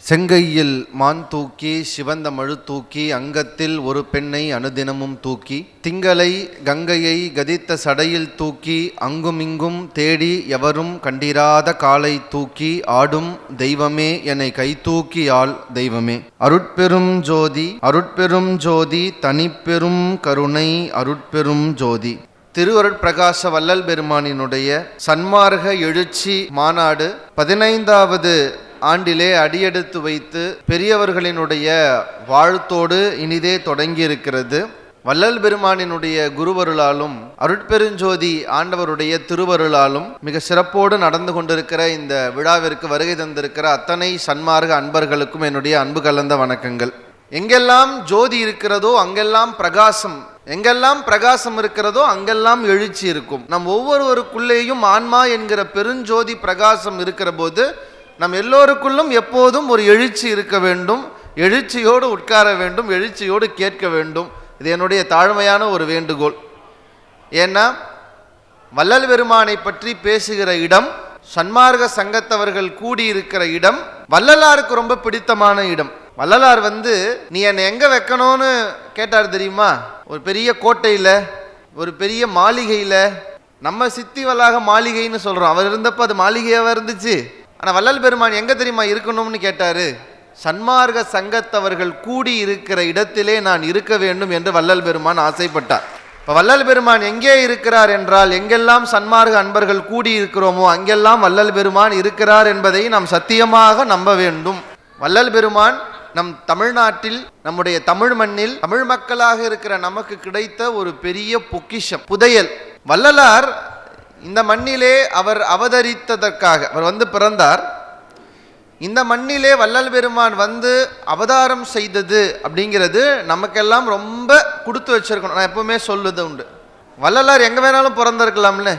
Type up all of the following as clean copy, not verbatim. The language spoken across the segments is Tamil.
செங்கையில் மான் தூக்கி சிவந்த மழு தூக்கி அங்கத்தில் ஒரு பெண்ணை அனுதினமும் தூக்கி திங்களை கங்கையை கதித்த சடையில் தூக்கி அங்குமிங்கும் தேடி எவரும் கண்டிராத காலை தூக்கி ஆடும் தெய்வமே என்னை கை தூக்கி ஆள் தெய்வமே. அருட்பெரும் ஜோதி அருட்பெரும் ஜோதி தனிப்பெரும் கருணை அருட்பெரும் ஜோதி. திருவருட்பிரகாச வள்ளல் பெருமானினுடைய சன்மார்க்க எழுச்சி மாநாடு 15வது ஆண்டிலே அடியெடுத்து வைத்து பெரியவர்களினுடைய வாழ்த்தோடு இனிதே தொடங்கி இருக்கிறது. வள்ளல் பெருமானினுடைய குருவருளாலும் அருட்பெருஞ்சோதி ஆண்டவருடைய திருவருளாலும் மிக சிறப்போடு நடந்து கொண்டிருக்கிற இந்த விழாவிற்கு வருகை தந்திருக்கிற அத்தனை சன்மார்க்க அன்பர்களுக்கும் என்னுடைய அன்பு கலந்த வணக்கங்கள். எங்கெல்லாம் ஜோதி இருக்கிறதோ அங்கெல்லாம் பிரகாசம், எங்கெல்லாம் பிரகாசம் இருக்கிறதோ அங்கெல்லாம் எழுச்சி இருக்கும். நம் ஒவ்வொருவருக்குள்ளேயும் ஆன்மா என்கிற பெருஞ்சோதி பிரகாசம் இருக்கிற போது நம் எல்லோருக்குள்ளும் எப்போதும் ஒரு எழுச்சி இருக்க வேண்டும். எழுச்சியோடு உட்கார வேண்டும், எழுச்சியோடு கேட்க வேண்டும். இது என்னுடைய தாழ்மையான ஒரு வேண்டுகோள். ஏன்னா வள்ளல் பெருமானை பற்றி பேசுகிற இடம், சன்மார்க்க சங்கத்தவர்கள் கூடியிருக்கிற இடம் வள்ளலாருக்கு ரொம்ப பிடித்தமான இடம். வள்ளலார் நீ என்னை எங்கே வைக்கணும்னு கேட்டார் தெரியுமா? ஒரு பெரிய கோட்டையில், ஒரு பெரிய மாளிகையில். நம்ம சித்தி வளாக மாளிகைன்னு சொல்கிறோம், அவர் இருந்தப்போ அது மாளிகையாக இருந்துச்சு. ஆனால் வள்ளல் பெருமான் எங்கே தெரியுமா இருக்கணும்னு கேட்டார்? சன்மார்க்க சங்கத்தவர்கள் கூடி இருக்கிற இடத்திலே நான் இருக்க வேண்டும் என்று வள்ளல் பெருமான் ஆசைப்பட்டார். இப்போ வள்ளல் பெருமான் எங்கே இருக்கிறார் என்றால், எங்கெல்லாம் சன்மார்க்க அன்பர்கள் கூடி இருக்கிறோமோ அங்கெல்லாம் வள்ளல் பெருமான் இருக்கிறார் என்பதை நாம் சத்தியமாக நம்ப வேண்டும். வள்ளல் பெருமான் நம் தமிழ்நாட்டில், நம்முடைய தமிழ் மண்ணில், தமிழ் மக்களாக இருக்கிற நமக்கு கிடைத்த ஒரு பெரிய பொக்கிஷம், புதையல். வள்ளலார் இந்த மண்ணிலே அவர் அவதரித்ததற்காக அவர் பிறந்தார். இந்த மண்ணிலே வள்ளல் பெருமான் அவதாரம் செய்தது அப்படிங்கிறது நமக்கெல்லாம் ரொம்ப கொடுத்து வச்சிருக்கணும். நான் எப்பவுமே சொல்லுது உண்டு, வள்ளலார் எங்கே வேணாலும் பிறந்திருக்கலாம்ல,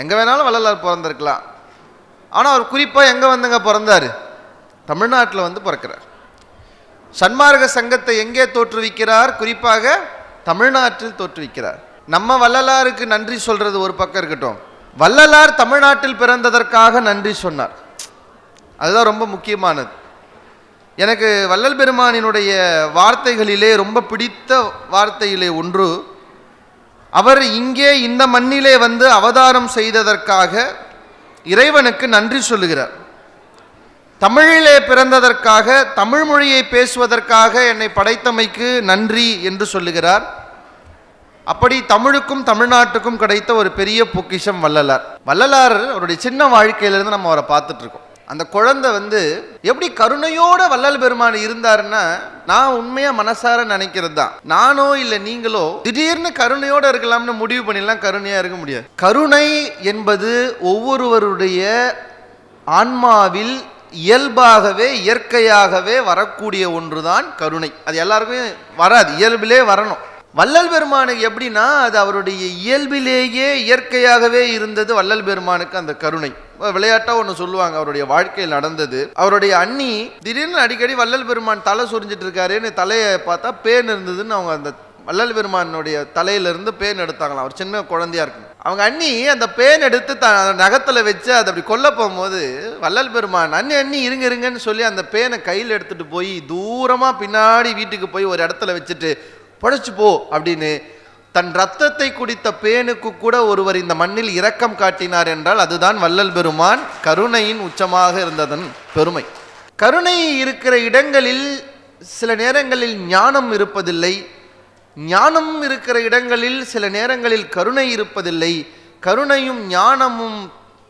எங்கே வேணாலும் வள்ளலார் பிறந்திருக்கலாம். ஆனால் அவர் குறிப்பாக எங்கே பிறந்தார்? தமிழ்நாட்டில் பிறக்கிறார். சன்மார்க்க சங்கத்தை எங்கே தோற்றுவிக்கிறார்? குறிப்பாக தமிழ்நாட்டில் தோற்றுவிக்கிறார். நம்ம வள்ளலாருக்கு நன்றி சொல்றது ஒரு பக்கம் இருக்கட்டும், வள்ளலார் தமிழ்நாட்டில் பிறந்ததற்காக நன்றி சொன்னார். அதுதான் ரொம்ப முக்கியமானது. எனக்கு வள்ளல் பெருமானினுடைய வார்த்தைகளிலே ரொம்ப பிடித்த வார்த்தையிலே ஒன்று, அவர் இங்கே இந்த மண்ணிலே அவதாரம் செய்ததற்காக இறைவனுக்கு நன்றி சொல்லுகிறார். தமிழிலே பிறந்ததற்காக, தமிழ் மொழியை பேசுவதற்காக என்னை படைத்தமைக்கு நன்றி என்று சொல்லுகிறார். அப்படி தமிழுக்கும் தமிழ்நாட்டுக்கும் கிடைத்த ஒரு பெரிய பொக்கிஷம் வள்ளலார். வள்ளலார் அவருடைய சின்ன வாழ்க்கையிலிருந்து நம்ம அவரை பார்த்துட்டு இருக்கோம். அந்த குழந்தை எப்படி கருணையோட வள்ளல் பெருமான் இருந்தாருன்னா, நான் உண்மையா மனசார நினைக்கிறது தான், நானோ இல்லை நீங்களோ திடீர்னு கருணையோட இருக்கலாம்னு முடிவு பண்ணிடலாம். கருணையா இருக்க முடியாது. கருணை என்பது ஒவ்வொருவருடைய ஆன்மாவில் இயல்பாகவே இயற்கையாகவே வரக்கூடிய ஒன்றுதான் கருணை. அது எல்லாருக்கும் வராது, இயல்பிலே வரணும். வள்ளல் பெருமானுக்கு எப்படின்னா, அது அவருடைய இயல்பிலேயே இயற்கையாகவே இருந்தது. வள்ளல் பெருமானுக்கு அந்த கருணை விளையாட்டா ஒன்று சொல்லுவாங்க, அவருடைய வாழ்க்கையில் நடந்தது. அவருடைய அண்ணி திடீர்னு அடிக்கடி வள்ளல் பெருமான் தலை சொரிஞ்சிட்டு இருக்காருன்னு தலையை பார்த்தா பேன் இருந்ததுன்னு அவங்க அந்த வள்ளல் பெருமானுடைய தலையிலிருந்து பேன் எடுத்தாங்களாம். அவர் சின்ன குழந்தையா இருக்கு. அவங்க அண்ணி அந்த பேன் எடுத்து நகத்துல வச்சு அதை அப்படி கொல்ல போகும்போது வள்ளல் பெருமான் அண்ணி இருங்கன்னு சொல்லி அந்த பேனை கையில் எடுத்துட்டு போய் தூரமா பின்னாடி வீட்டுக்கு போய் ஒரு இடத்துல வச்சுட்டு படைச்சு போ அப்படின்னு தன் ரத்தத்தை குடித்த பேனுக்கு கூட ஒருவர் இந்த மண்ணில் இரக்கம் காட்டினார் என்றால் அதுதான் வள்ளல் பெருமான் கருணையின் உச்சமாக இருந்ததன் பெருமை. கருணை இருக்கிற இடங்களில் சில நேரங்களில் ஞானம் இருப்பதில்லை, ஞானம் இருக்கிற இடங்களில் சில நேரங்களில் கருணை இருப்பதில்லை. கருணையும் ஞானமும்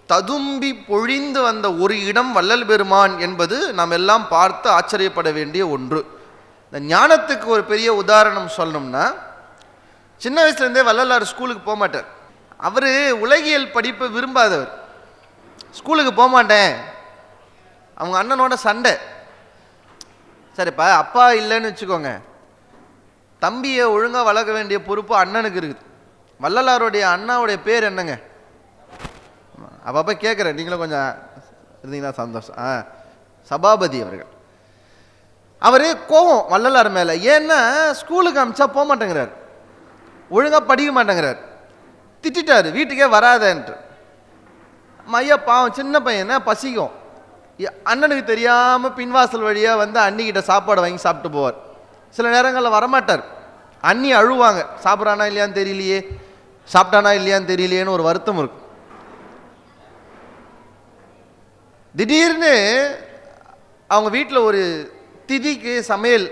ததும்பி பொழிந்து வந்த ஒரு இடம் வள்ளல் பெருமான் என்பது நாம் எல்லாம் பார்த்து ஆச்சரியப்பட வேண்டிய ஒன்று. இந்த ஞானத்துக்கு ஒரு பெரிய உதாரணம் சொல்லணும்னா, சின்ன வயசுலேருந்தே வள்ளலார் ஸ்கூலுக்கு போக மாட்டார். அவர் உலகியல் படிப்பை விரும்பாதவர். ஸ்கூலுக்கு போக மாட்டேன், அவங்க அண்ணனோட சண்டை. சரிப்பா, அப்பா இல்லைன்னு வச்சுக்கோங்க, தம்பியை ஒழுங்காக வளர்க்க வேண்டிய பொறுப்பு அண்ணனுக்கு இருக்குது. வள்ளலாருடைய அண்ணாவுடைய பேர் என்னங்க? அப்பப்போ கேட்குறேன், நீங்களும் கொஞ்சம் இருந்தீங்கன்னா சந்தோஷம். சபாபதி அவர்கள். அவர் கோவம் வள்ளலார் மேலே. ஏன்னா ஸ்கூலுக்கு அமிச்சா போக மாட்டேங்கிறார், ஒழுங்காக படிக்க மாட்டேங்கிறார், திட்டாரு வீட்டுக்கே வராதன்ட்டு. ஐயா பாவம் சின்ன பையனை பசிக்கும், அண்ணனுக்கு தெரியாமல் பின்வாசல் வழியாக வந்து அண்ணிக்கிட்ட சாப்பாடு வாங்கி சாப்பிட்டு போவார். சில நேரங்களில் வரமாட்டார். அண்ணி அழுவாங்க, சாப்பிட்றானா இல்லையான்னு தெரியலையே, சாப்பிட்டானா இல்லையான்னு தெரியலையேன்னு ஒரு வருத்தம் இருக்கும். திடீர்னு அவங்க வீட்டில் ஒரு திதிக்கு சமையல்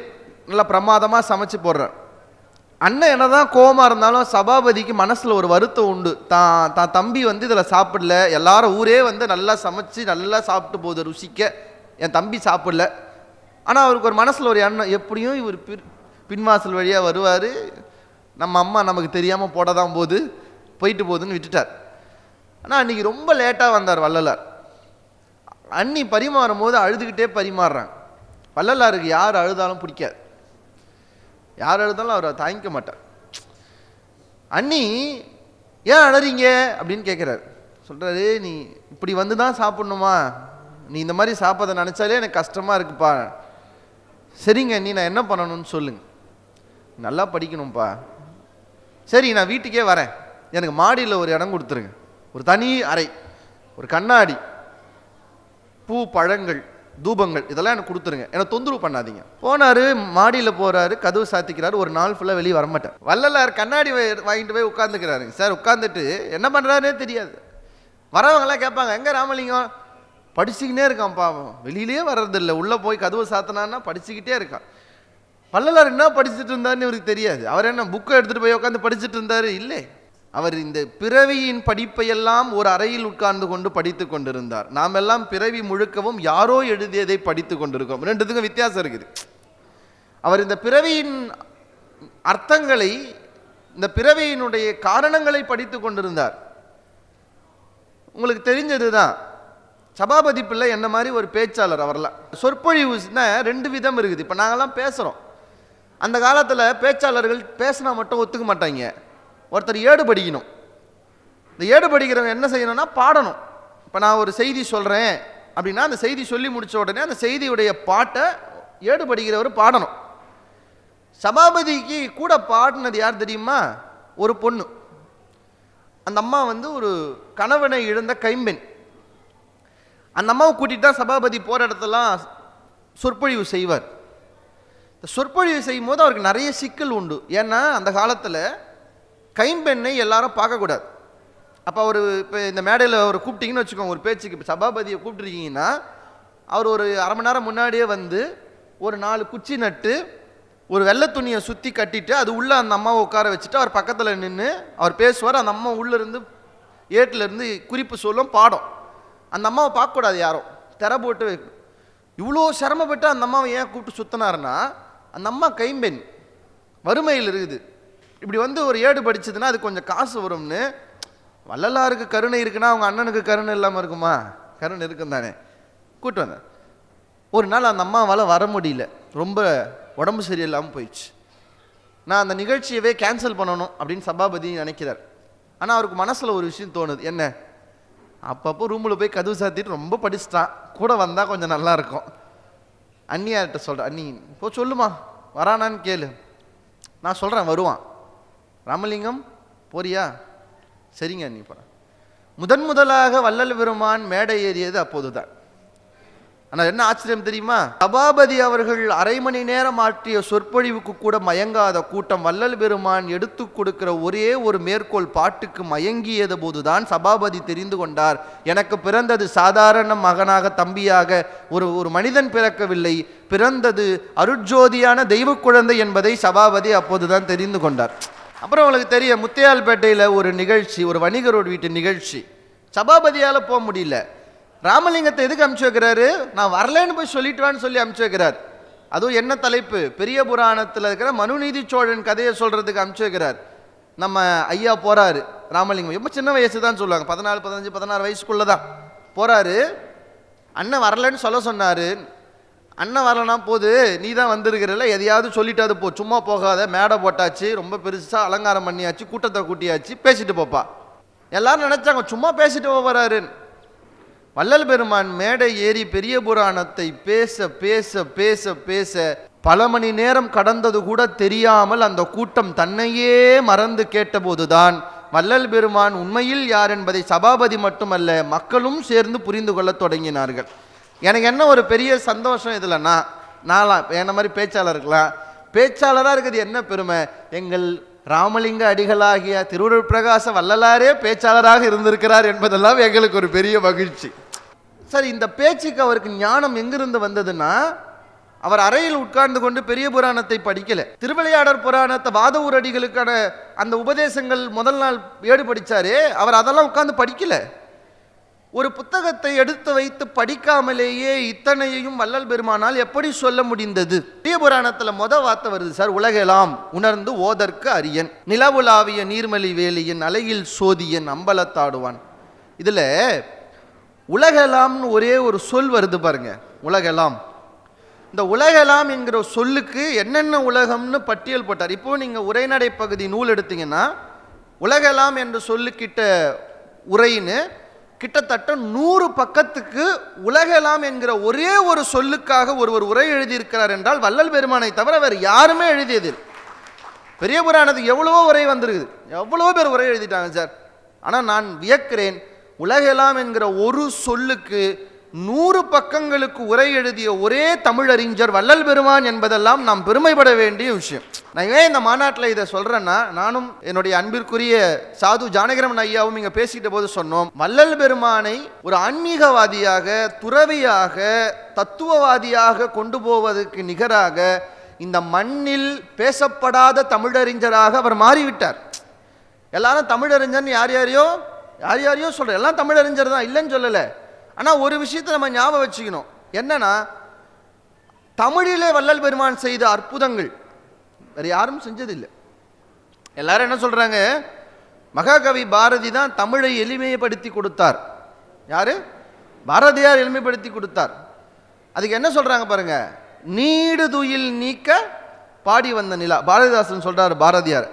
நல்லா பிரமாதமாக சமைச்சு போடுறார். அண்ணன் என்னதான் கோபமாக இருந்தாலும் சபாபதிக்கு மனசில் ஒரு வருத்தம் உண்டு. தான் தம்பி வந்து இதில் சாப்பிடல, எல்லாரும் ஊரே வந்து நல்லா சமைச்சு நல்லா சாப்பிட்டு போகுது ருசிக்க, என் தம்பி சாப்பிடல. ஆனால் அவருக்கு ஒரு மனசில் ஒரு எண்ணம், எப்படியும் இவர் பின்வாசல் வழியாக வருவார், நம்ம அம்மா நமக்கு தெரியாமல் போட தான் போயிட்டு போகுதுன்னு விட்டுட்டார். ஆனால் அன்றைக்கி ரொம்ப லேட்டாக வந்தார் வள்ளலார். அண்ணி பரிமாறும் போது அழுதுகிட்டே பரிமாறுறாங்க. வள்ளலாருக்கு யார் அழுதாலும் பிடிக்காது, யார் அழுதாலும் அவர் தாங்கிக்க மாட்டார். அண்ணி ஏன் அழறீங்க அப்படின்னு கேட்குறாரு. சொல்கிறாரு, நீ இப்படி வந்து தான் சாப்பிட்ணுமா, நீ இந்த மாதிரி சாப்பிட்றத நினச்சாலே எனக்கு கஷ்டமாக இருக்குப்பா. சரிங்க அண்ணி, நான் என்ன பண்ணணும்னு சொல்லுங்க. நல்லா படிக்கணும்ப்பா. சரி, நான் வீட்டுக்கே வரேன், எனக்கு மாடியில் ஒரு இடம் கொடுத்துருங்க, ஒரு தனி அறை, ஒரு கண்ணாடி, பூ பழங்கள் தூபங்கள் இதெல்லாம் எனக்கு கொடுத்துருங்க, என்னை தொந்தரவு பண்ணாதீங்க. போனார், மாடியில் போகிறாரு, கதவு சாத்திக்கிறாரு. ஒரு நாள் ஃபுல்லாக வெளியே வரமாட்டார். வள்ளலார் கண்ணாடி வாங்கிட்டு போய் உட்காந்துக்கிறாரு. சார் உட்காந்துட்டு என்ன பண்ணுறாருனே தெரியாது. வரவங்கெல்லாம் கேட்பாங்க, எங்கே ராமலிங்கம்? படிச்சுக்கிட்டே இருக்கான் பாவம், வெளியிலே வர்றதில்லை, உள்ளே போய் கதவு சாத்தினான்னா படிச்சுக்கிட்டே இருக்கான். வள்ளலார் என்ன படிச்சுட்டு இருந்தாருன்னு இவருக்கு தெரியாது. அவர் என்ன புக்கை எடுத்துகிட்டு போய் உட்காந்து படிச்சுட்டு இருந்தார்? இல்லை, அவர் இந்த பிறவியின் படிப்பையெல்லாம் ஒரு அறையில் உட்கார்ந்து கொண்டு படித்து கொண்டிருந்தார். நாம் எல்லாம் பிறவி முழுக்கவும் யாரோ எழுதியதை படித்து கொண்டிருக்கோம். ரெண்டுத்துக்கும் வித்தியாசம் இருக்குது. அவர் இந்த பிறவியின் அர்த்தங்களை, இந்த பிறவியினுடைய காரணங்களை படித்து கொண்டிருந்தார். உங்களுக்கு தெரிஞ்சது தான், சபாபதி பிள்ளை என்ன மாதிரி ஒரு பேச்சாளர். அவரெல்லாம் சொற்பொழிவுனா ரெண்டு விதம் இருக்குது. இப்போ நாங்கள்லாம் பேசுகிறோம். அந்த காலத்தில் பேச்சாளர்கள் பேசினா மட்டும் ஒத்துக்க மாட்டாங்க. ஒருத்தர் ஏடு படிக்கணும். இந்த ஏடு படிக்கிறவங்க என்ன செய்யணும்னா பாடணும். இப்போ நான் ஒரு செய்தி சொல்கிறேன் அப்படின்னா அந்த செய்தி சொல்லி முடித்த உடனே அந்த செய்தியுடைய பாட்டை ஏடு படிக்கிறவர் பாடணும். சபாபதிக்கு கூட பாடினது யார் தெரியுமா? ஒரு பொண்ணு. அந்த அம்மா வந்து ஒரு கணவனை இழந்த கைம்பெண். அந்த அம்மாவை கூட்டிகிட்டு தான் சபாபதி போகிற இடத்தெல்லாம் சொற்பொழிவு செய்வார். இந்த சொற்பொழிவு செய்யும் போது அவருக்கு நிறைய சிக்கல் உண்டு. ஏன்னா அந்த காலத்தில் கைம்பெண்ணை எல்லாரும் பார்க்கக்கூடாது. அப்போ அவர் இப்போ இந்த மேடையில் அவர் கூப்பிட்டீங்கன்னு வச்சுக்கோங்க, ஒரு பேச்சுக்கு இப்போ சபாபதியை கூப்பிட்டுருக்கீங்கன்னா அவர் ஒரு அரை மணி நேரம் முன்னாடியே வந்து ஒரு 4 குச்சி நட்டு ஒரு வெள்ளை துணியை சுற்றி கட்டிட்டு அது உள்ளே அந்த அம்மாவை உட்கார வச்சுட்டு அவர் பக்கத்தில் நின்று அவர் பேசுவார். அந்த அம்மா உள்ளேருந்து ஏட்டிலேருந்து குறிப்பு சொல்லும், பாடம். அந்த அம்மாவை பார்க்கக்கூடாது யாரும், திரை போட்டு வைக்கணும். இவ்வளோ சிரமப்பட்டு அந்த அம்மாவை ஏன் கூப்பிட்டு சுற்றினாருன்னா, அந்த அம்மா கைம்பெண், வறுமையில் இருக்குது. இப்படி வந்து ஒரு ஏடு படிச்சதுன்னா அது கொஞ்சம் காசு வரும்னு. வள்ளலாருக்கு கருணை இருக்குன்னா அவங்க அண்ணனுக்கு கருணை இல்லாமல் இருக்குமா? கருணை இருக்கும் தானே. கூப்பிட்டு வந்தேன். ஒரு நாள் அந்த அம்மாவால் வர முடியல, ரொம்ப உடம்பு சரியில்லாமல் போயிடுச்சு. நான் அந்த நிகழ்ச்சியவே கேன்சல் பண்ணணும் அப்படின்னு சபாபதி நினைக்கிறார். ஆனால் அவருக்கு மனசில் ஒரு விஷயம் தோணுது. என்ன, அப்பப்போ ரூமில் போய் கதவு சாத்திட்டு ரொம்ப படிச்சுட்டான், கூட வந்தால் கொஞ்சம் நல்லா இருக்கும். அண்ணியார்கிட்ட சொல்கிறேன், அண்ணி இப்போ சொல்லுமா வரானான்னு கேளு, நான் சொல்கிறேன் வருவான். ராமலிங்கம் போறியா? சரிங்க அண்ணி போகிறேன். முதலாக வள்ளல் பெருமான் மேடை ஏறியது அப்போது தான். ஆனால் என்ன ஆச்சரியம் தெரியுமா? சபாபதி அவர்கள் அரை மணி நேரம் ஆற்றிய சொற்பொழிவுக்கு கூட மயங்காத கூட்டம் வள்ளல் பெருமான் எடுத்து கொடுக்கிற ஒரே ஒரு மேற்கோள் பாட்டுக்கு மயங்கியது போதுதான் சபாபதி தெரிந்து கொண்டார், எனக்கு பிறந்தது சாதாரண மகனாக தம்பியாக ஒரு மனிதன் பிறக்கவில்லை, பிறந்தது அருட்ஜோதியான தெய்வ குழந்தை என்பதை சபாபதி அப்போதுதான் தெரிந்து கொண்டார். அப்புறம் உங்களுக்கு தெரியும், முத்தையால்பேட்டையில் ஒரு நிகழ்ச்சி, ஒரு வணிகரோட வீட்டு நிகழ்ச்சி, சபாபதியால் போக முடியல. ராமலிங்கத்தை எதுக்கு அனுப்பிச்சு வைக்கிறாரு? நான் வரலன்னு போய் சொல்லிட்டுவான்னு சொல்லி அனுப்பிச்சு வைக்கிறார். அதுவும் என்ன தலைப்பு? பெரிய புராணத்தில் இருக்கிற மனுநீதி சோழன் கதையை சொல்றதுக்கு அனுப்பிச்சு வைக்கிறார். நம்ம ஐயா போறாரு, ராமலிங்கம் ரொம்ப சின்ன வயசு தான் சொல்லுவாங்க, 14, 15, 16 வயசுக்குள்ள தான் போறாரு. அண்ணன் வரலன்னு சொல்ல சொன்னாரு. அண்ணன் வரலனா போது, நீ தான் வந்திருக்கிறல்ல, எதையாவது சொல்லிட்டாது போ, சும்மா போகாத, மேடை போட்டாச்சு, ரொம்ப பெருசாக அலங்காரம் பண்ணியாச்சு, கூட்டத்தை கூட்டியாச்சு, பேசிட்டு போப்பா. எல்லாரும் நினைச்சாங்க சும்மா பேசிட்டு போறாரு. வள்ளல் பெருமான் மேடை ஏறி பெரிய புராணத்தை பேச பேச பேச பேச பல மணி நேரம் கடந்தது கூட தெரியாமல் அந்த கூட்டம் தன்னையே மறந்து கேட்டபோதுதான் வள்ளல் பெருமான் உண்மையில் யார் என்பதை சபாபதி மட்டுமல்ல மக்களும் சேர்ந்து புரிந்து கொள்ள தொடங்கினார்கள். எனக்கு என்ன ஒரு பெரிய சந்தோஷம் இதில்னா, நான்லாம் என்ன மாதிரி பேச்சாளருக்கலாம், பேச்சாளராக இருக்குது என்ன பெருமை, எங்கள் ராமலிங்க அடிகளாகிய திருவருட் பிரகாச வள்ளலாரே பேச்சாளராக இருந்திருக்கிறார் என்பதெல்லாம் எங்களுக்கு ஒரு பெரிய மகிழ்ச்சி. சரி, இந்த பேச்சுக்கு அவருக்கு ஞானம் எங்கிருந்து வந்ததுன்னா, அவர் அறையில் உட்கார்ந்து கொண்டு பெரிய புராணத்தை படிக்கல. திருவிளையாடற் புராணத்தை வாதவூர் அடிகளுக்கான அந்த உபதேசங்கள் முதல் நாள் ஏடு படிச்சாரே, அவர் அதெல்லாம் உட்கார்ந்து படிக்கல. ஒரு புத்தகத்தை எடுத்து வைத்து படிக்காமலேயே இத்தனையையும் வள்ளல் பெருமானால் எப்படி சொல்ல முடிந்தது? பெரிய புராணத்துல வார்த்தை வருது சார், உலகெல்லாம் உணர்ந்து ஓதற்கு அரியன், நிலவுலாவிய நீர்மலி வேலியன், அலையில் சோதியன், அம்பலத்தாடுவான். இதுல உலகெல்லாம்னு ஒரே ஒரு சொல் வருது பாருங்க, உலகெல்லாம். இந்த உலகெல்லாம் என்கிற சொல்லுக்கு என்னென்ன உலகம்னு பட்டியல் போட்டார். இப்போ நீங்க உரைநடை பகுதி நூல் எடுத்தீங்கன்னா, உலகெல்லாம் என்ற சொல்லுக்கிட்ட உரைன்னு கிட்டத்தட்ட 100 பக்கத்துக்கு உலகெல்லாம் என்கிற ஒரே ஒரு சொல்லுக்காக ஒருவர் உரை எழுதியிருக்கிறார் என்றால் வள்ளல் பெருமானை தவிர வேறு யாருமே எழுதியது. பெரிய புராணத்துக்கு எவ்வளவோ உரை வந்திருக்குது, எவ்வளவோ பேர் உரை எழுதிட்டாங்க சார். ஆனால் நான் வியக்கிறேன், உலகெல்லாம் என்கிற ஒரு சொல்லுக்கு 100 பக்கங்களுக்கு உரை எழுதிய ஒரே தமிழறிஞர் வள்ளல் பெருமான் என்பதெல்லாம் நாம் பெருமைப்பட வேண்டிய விஷயம். நான் ஏன் இந்த மாநாட்டில் இதை சொல்றேன்னா, நானும் என்னுடைய அன்பிற்குரிய சாது ஜானகிரமன் ஐயாவும் இங்கே பேசிட்ட போது சொன்னோம், வள்ளல் பெருமானை ஒரு ஆன்மீகவாதியாக, துறவியாக, தத்துவவாதியாக கொண்டு போவதற்கு நிகராக இந்த மண்ணில் பேசப்படாத தமிழறிஞராக அவர் மாறிவிட்டார். எல்லாரும் தமிழறிஞர் யார் யாரையோ சொல்ற, எல்லாம் தமிழறிஞர் தான், இல்லைன்னு சொல்லலை. ஆனால் ஒரு விஷயத்தை நம்ம ஞாபகம் வச்சுக்கணும், என்னன்னா தமிழிலே வள்ளல் பெருமான் செய்த அற்புதங்கள் வேறு யாரும் செஞ்சதில்லை. எல்லாரும் என்ன சொல்றாங்க, மகாகவி பாரதி தான் தமிழை எளிமைப்படுத்தி கொடுத்தார். யாரு? பாரதியார் எளிமைப்படுத்தி கொடுத்தார். அதுக்கு என்ன சொல்றாங்க பாருங்க, நீடு துயில் நீக்க பாடி வந்த நிலா. பாரதிதாசன் சொல்றாரு, பாரதியார்.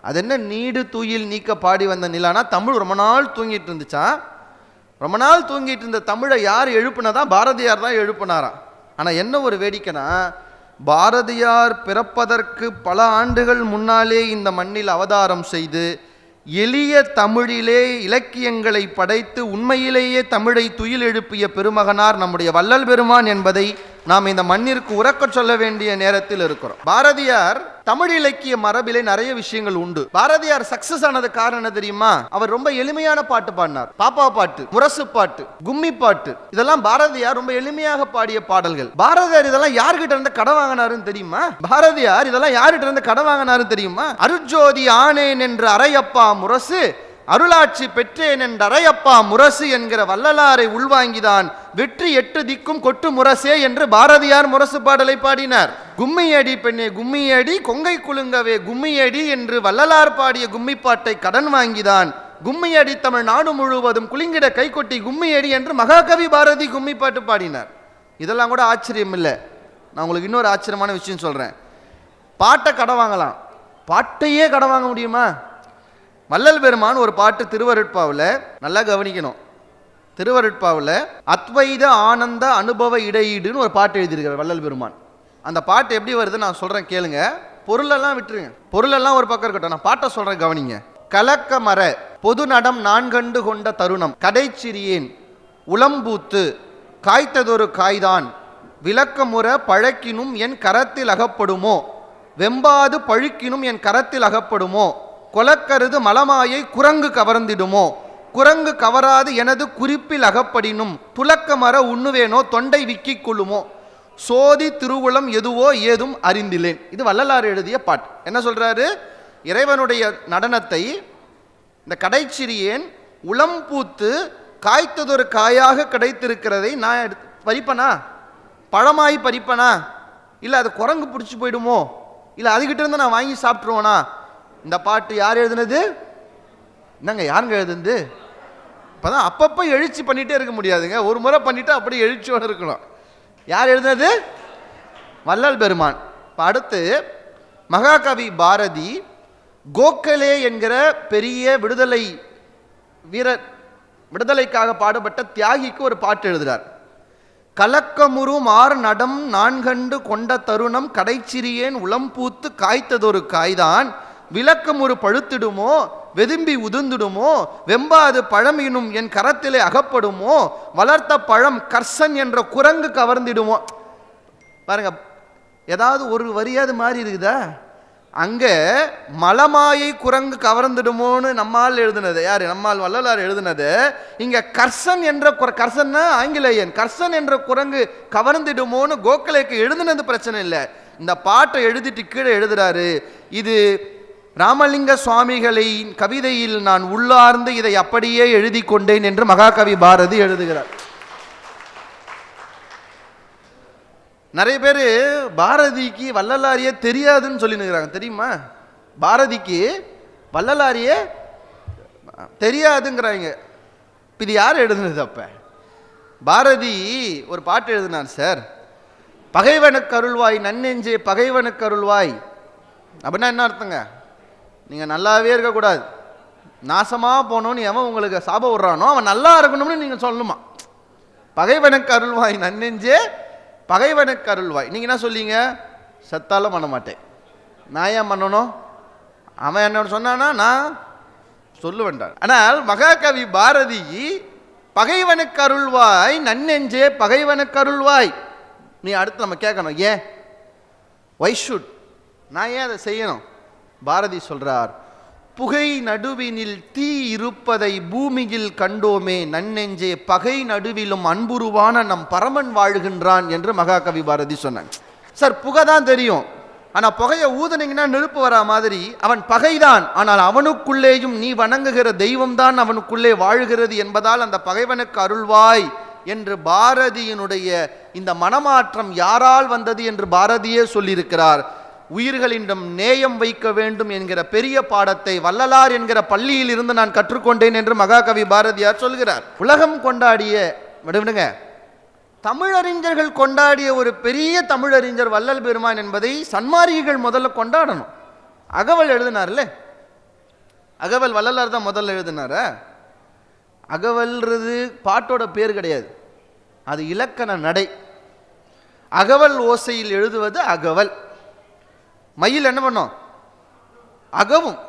அது என்ன நீடு துயில் நீக்க பாடி வந்த நிலானா, தமிழ் ரொம்ப நாள் தூங்கிட்டு இருந்துச்சா. ரொம்ப நாள் தூங்கிட்டு இருந்த தமிழை யார் எழுப்புனதான்? பாரதியார் தான் எழுப்புனாராம். ஆனால் என்ன ஒரு வேடிக்கைனா, பாரதியார் பிறப்பதற்கு பல ஆண்டுகள் முன்னாலே இந்த மண்ணில் அவதாரம் செய்து எளிய தமிழிலே இலக்கியங்களை படைத்து உண்மையிலேயே தமிழை துயில் எழுப்பிய பெருமகனார் நம்முடைய வள்ளல் பெருமான் என்பதை நாம் இந்த மண்ணிற்கு உறக்க சொல்ல வேண்டிய நேரத்தில் இருக்கிறோம். பாரதியார் தமிழ் இலக்கிய மரபிலே நிறைய விஷயங்கள் உண்டு. பாரதியார் சக்சஸ் ஆனது காரணம் தெரியுமா? அவர் ரொம்ப எளிமையான பாட்டு பாடினார். பாப்பா பாட்டு, முரசு பாட்டு, கும்மி பாட்டு, இதெல்லாம் பாரதியார் ரொம்ப எளிமையாக பாடிய பாடல்கள். பாரதியார் இதெல்லாம் யார்கிட்ட இருந்து கடன் வாங்கினாருன்னு தெரியுமா? பாரதியார் இதெல்லாம் யார்கிட்ட இருந்து கடன் வாங்கினாரு தெரியுமா? அருட்ஜோதி ஆனேன் என்று அரையப்பா முரசு, அருளாட்சி பெற்றேன் என்ற அரையப்பா முரசு என்கிற வள்ளலாரை உள்வாங்கிதான் வெற்றி 8 திக்கும் கொட்டு முரசே என்று பாரதியார் முரசு பாடலை பாடினார். கும்மியடி பெண்ணே கும்மியடி, கொங்கை குலுங்கவே கும்மியடி என்று வள்ளலார் பாடிய கும்மி பாட்டை கடன் வாங்கிதான் கும்மியடி தமிழ் நாடு முழுவதும் குலுங்கிட கைகொட்டி கும்மியடி என்று மகாகவி பாரதி கும்மி பாட்டு பாடினார். இதெல்லாம் கூட ஆச்சரியம் இல்லை. நான் உங்களுக்கு இன்னொரு ஆச்சரியமான விஷயம் சொல்றேன். பாட்டை கடன் வாங்கலாம், பாட்டையே கடன் வாங்க முடியுமா? வள்ளல் பெருமான் ஒரு பாட்டு திருவருட்பாவில், நல்லா கவனிக்கணும், திருவருட்பாவில் அத்வைத ஆனந்த அனுபவ இடையீடுன்னு ஒரு பாட்டு எழுதியிருக்கிறார் வள்ளல் பெருமான். அந்த பாட்டு எப்படி வருது நான் சொல்றேன் கேளுங்க. பொருளெல்லாம் விட்டுருங்க, பொருளெல்லாம் ஒரு பக்கம் இருக்கட்டும், நான் பாட்டை சொல்றேன் கவனிங்க. கலக்க மர பொது நடம் நான்கண்டு கொண்ட தருணம், கடைச்சிறியேன் உளம்பூத்து காய்த்ததொரு காய்தான், விளக்கமுற பழக்கினும் என் கரத்தில் அகப்படுமோ, வெம்பாது பழுக்கினும் என் கரத்தில் அகப்படுமோ, கொலக்கருது மலமாயை குரங்கு கவர்ந்திடுமோ, குரங்கு கவராது எனது குறிப்பில் அகப்படினும், துலக்க மர உண்ணுவேனோ தொண்டை விக்கிக் கொள்ளுமோ, சோதி திருவுளம் எதுவோ ஏதும் அறிந்திலேன். இது வள்ளலார் எழுதிய பாட்டு. என்ன சொல்றாரு? இறைவனுடைய நடனத்தை இந்த கடைச்சிறியேன் உளம் பூத்து காய்த்ததொரு காயாக கிடைத்திருக்கிறதை நான் பறிப்பனா, பழமாய் பறிப்பனா, இல்லை அது குரங்கு பிடிச்சி போயிடுமோ, இல்லை அதுகிட்ட இருந்து நான் வாங்கி சாப்பிட்ருவேனா? இந்த பாட்டு யார் எழுதுனது? என்னங்க யாருங்க எழுதுனது? இப்போதான் அப்பப்போ எழுச்சி பண்ணிகிட்டே இருக்க முடியாதுங்க, ஒரு முறை பண்ணிவிட்டு அப்படியே எழுச்சியோடு இருக்கணும். யார் எழுதுனது? வள்ளல் பெருமான். இப்போ அடுத்து மகாகவி பாரதி கோகலே என்கிற பெரிய விடுதலை வீரர், விடுதலைக்காக பாடுபட்ட தியாகிக்கு ஒரு பாட்டு எழுதுகிறார். கலக்கமுறும் ஆர் நடம் நான்கண்டு கொண்ட தருணம், கடைச்சிறியேன் உளம்பூத்து காய்த்ததொரு காய்தான், விளக்கம் ஒரு பழுத்திடுமோ, வெதும்பி உதிர்ந்துடுமோ, வெம்பாது பழமினும் என் கரத்திலே அகப்படுமோ, வளர்த்த பழம் கர்சன் என்ற குரங்கு கவர்ந்திடுமோ. பாருங்க, ஏதாவது ஒரு வரியாவது மாறி இருக்குதா? அங்க மலமாயை குரங்கு கவர்ந்துடுமோன்னு நம்மால் எழுதுனது யாரு? நம்மால் வள்ளலார் எழுதுனது. இங்க கர்சன் என்ற கர்சன்னா ஆங்கிலேயன், கர்சன் என்ற குரங்கு கவர்ந்திடுமோன்னு கோகலேக்கு எழுதுனது பிரச்சனை இல்லை. இந்த பாட்டை எழுதிட்டு கீழே எழுதுறாரு, இது ராமலிங்க சுவாமிகளின் கவிதையில் நான் உள்ளார்ந்து இதை அப்படியே எழுதி கொண்டேன் என்று மகாகவி பாரதி எழுதுகிறார். நிறைய பேர் பாரதிக்கு வள்ளலாரியே தெரியாதுன்னு சொல்லினுக்கிறாங்க, தெரியுமா? பாரதிக்கு வள்ளலாரியே தெரியாதுங்கிறாங்க. இது யார் எழுதுனது? அப்ப பாரதி ஒரு பாட்டு எழுதினார் சார், பகைவனுக்கு அருள்வாய் நன்னெஞ்சே பகைவனுக்கு அருள்வாய். அப்படின்னா என்ன அர்த்தங்க? நீங்கள் நல்லாவே இருக்கக்கூடாது, நாசமாக போனோன்னு எவன் உங்களுக்கு சாபம் விடுறானோ அவன் நல்லா இருக்கணும்னு நீங்கள் சொல்லணுமா? பகைவனுக்கு அருள்வாய் நன்னெஞ்சே பகைவனுக்கு அருள்வாய். நீங்கள் என்ன சொல்லிங்க? சத்தாலும் பண்ண மாட்டேன், நான் ஏன் பண்ணணும்? அவன் என்ன சொன்னானா நான் சொல்லுவேன்டான். ஆனால் மகாகவி பாரதி பகைவனுக்கு அருள்வாய் நன்னெஞ்சே பகைவனுக்கு அருள்வாய். நீ அடுத்து நம்ம கேட்கணும், ஏன்? ஒய் ஷுட், நான் ஏன் அதை செய்யணும்? பாரதி சொல்றார், புகை நடுவினில் தீ இருப்பதை பூமியில் கண்டோமே நன்னெஞ்சே பகை நடுவிலும் அன்புருவான நம் பரமன் வாழ்கின்றான் என்று மகாகவி பாரதி சொன்னான். சார், புகை தான் தெரியும், ஆனா புகையை ஊதுனீங்கன்னா நெருப்பு வரா மாதிரி அவன் பகைதான், ஆனால் அவனுக்குள்ளேயும் நீ வணங்குகிற தெய்வம் தான் அவனுக்குள்ளே வாழ்கிறது என்பதால் அந்த பகைவனுக்கு அருள்வாய் என்று பாரதியினுடைய இந்த மனமாற்றம் யாரால் வந்தது என்று பாரதியே சொல்லியிருக்கிறார். உயிர்களிடம் நேயம் வைக்க வேண்டும் என்கிற பெரிய பாடத்தை வள்ளலார் என்கிற பள்ளியில் இருந்து நான் கற்றுக்கொண்டேன் என்று மகாகவி பாரதியார் சொல்கிறார். உலகம் கொண்டாடிய விடுங்க, தமிழறிஞர்கள் கொண்டாடிய ஒரு பெரிய தமிழறிஞர் வள்ளல் பெருமான் என்பதை சன்மார்க்கிகள் முதல்ல கொண்டாடணும். அகவல் எழுதினார்ல, அகவல் வள்ளலார் தான் முதல்ல எழுதினார. அகவல்றது பாட்டோட பேர் கிடையாது, அது இலக்கண நடை. அகவல் ஓசையில் எழுதுவது அகவல். மயில் என்ன பண்ணோம்? அகவும்.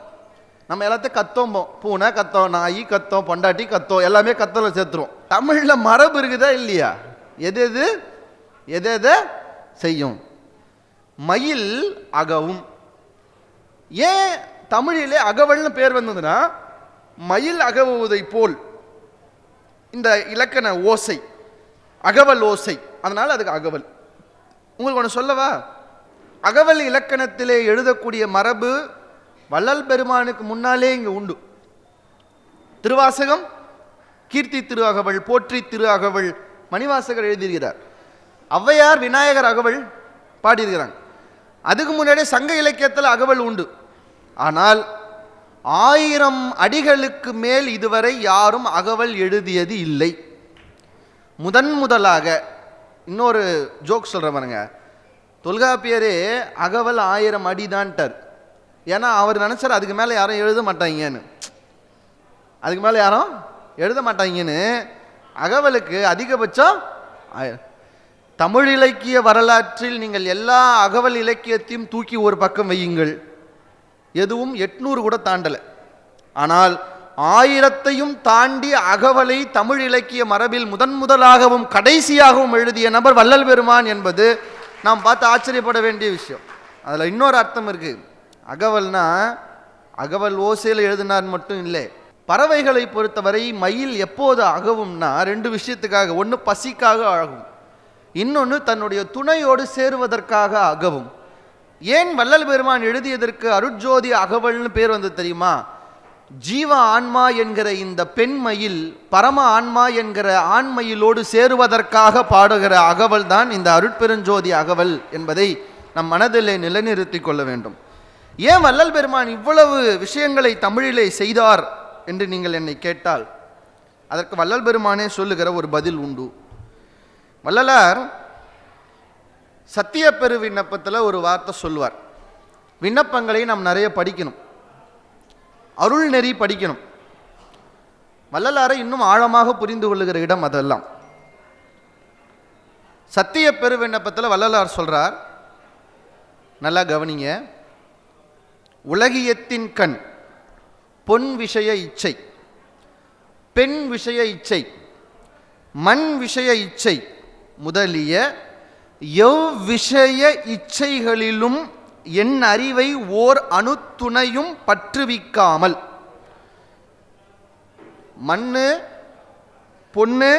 நம்ம எல்லாத்தையும் கத்தோம், பூனை கத்தோம், நாய் கத்தோம், பொண்டாட்டி கத்தோம், எல்லாமே கத்தோல சேர்த்துருவோம். தமிழ்ல மரபு இருக்குதா இல்லையா? எது எது எது எதை செய்யும்? மயில் அகவும். ஏன் தமிழிலே அகவல்னு பேர் வந்ததுன்னா, மயில் அகவுவதை போல் இந்த இலக்கண ஓசை அகவல் ஓசை, அதனால அதுக்கு அகவல். உங்களுக்கு ஒன்று சொல்லவா? அகவல் இலக்கணத்திலே எழுதக்கூடிய மரபு வள்ளல் பெருமானுக்கு முன்னாலே இங்கு உண்டு. திருவாசகம், கீர்த்தி திரு அகவல், போற்றி திரு அகவல் மணிவாசகர் எழுதியிருக்கிறார். ஔவையார் விநாயகர் அகவல் பாடியிருக்கிறாங்க. அதுக்கு முன்னாடியே சங்க இலக்கியத்தில் அகவல் உண்டு. ஆனால் 1000 அடிகளுக்கு மேல் இதுவரை யாரும் அகவல் எழுதியது இல்லை. முதலாக இன்னொரு ஜோக் சொல்ற பாருங்க, தொல்காப்பியரே அகவல் 1000 அடிதான்ட்டார். ஏன்னா அவர் நினைச்சார் அதுக்கு மேலே யாரும் எழுத மாட்டாங்கன்னு, அதுக்கு மேலே யாரும் எழுத மாட்டாங்கன்னு. அகவலுக்கு அதிகபட்சம் தமிழ் இலக்கிய வரலாற்றில் நீங்கள் எல்லா அகவல் இலக்கியத்தையும் தூக்கி ஒரு பக்கம் வையுங்கள், எதுவும் 800 கூட தாண்டலை. ஆனால் 1000ஐயும் தாண்டி அகவலை தமிழ் இலக்கிய மரபில் முதலாகவும் கடைசியாகவும் எழுதிய நபர் வள்ளல் பெருமான் என்பது நாம் பார்த்து ஆச்சரியப்பட வேண்டிய விஷயம். அதில் இன்னொரு அர்த்தம் இருக்கு. அகவல்னா அகவல் ஓசையில் எழுதினார் மட்டும் இல்லை. பறவைகளை பொறுத்தவரை மயில் எப்போது அகவும்னா 2 விஷயத்துக்காக. ஒன்று பசிக்காக அழகும், இன்னொன்று தன்னுடைய துணையோடு சேருவதற்காக அகவும். ஏன் வள்ளல் பெருமான் எழுதியதற்கு அருட்ஜோதி அகவல்னு பேர் வந்து தெரியுமா? ஜீவ ஆன்மா என்கிற இந்த பெண் மயில் பரம ஆன்மா என்கிற ஆண்மயிலோடு சேருவதற்காக பாடுகிற அகவல் தான் இந்த அருட்பெருஞ்சோதி அகவல் என்பதை நம் மனதிலே நிலைநிறுத்தி கொள்ள வேண்டும். ஏன் வள்ளல் பெருமான் இவ்வளவு விஷயங்களை தமிழிலே செய்தார் என்று நீங்கள் என்னை கேட்டால், அதற்கு வள்ளல் பெருமானே சொல்லுகிற ஒரு பதில் உண்டு. வள்ளலார் சத்திய பெரு விண்ணப்பத்தில் ஒரு வார்த்தை சொல்லுவார். விண்ணப்பங்களை நாம் நிறைய படிக்கணும், அருள் நெறி படிக்கணும். வள்ளலாரை இன்னும் ஆழமாக புரிந்து கொள்ளுகிற இடம் அதெல்லாம். சத்திய பெரு விண்ணப்பத்தில் வள்ளலார் சொல்றார், நல்லா கவனிங்க. உலகியத்தின் கண் பொன் விஷய இச்சை, பெண் விஷய இச்சை, மண் விஷய இச்சை முதலிய எவ்விஷய இச்சைகளிலும் என் அறிவை ஓர் அணுத்துணையும் பற்றுவிக்காமல், மண்ணு, பொண்ணு,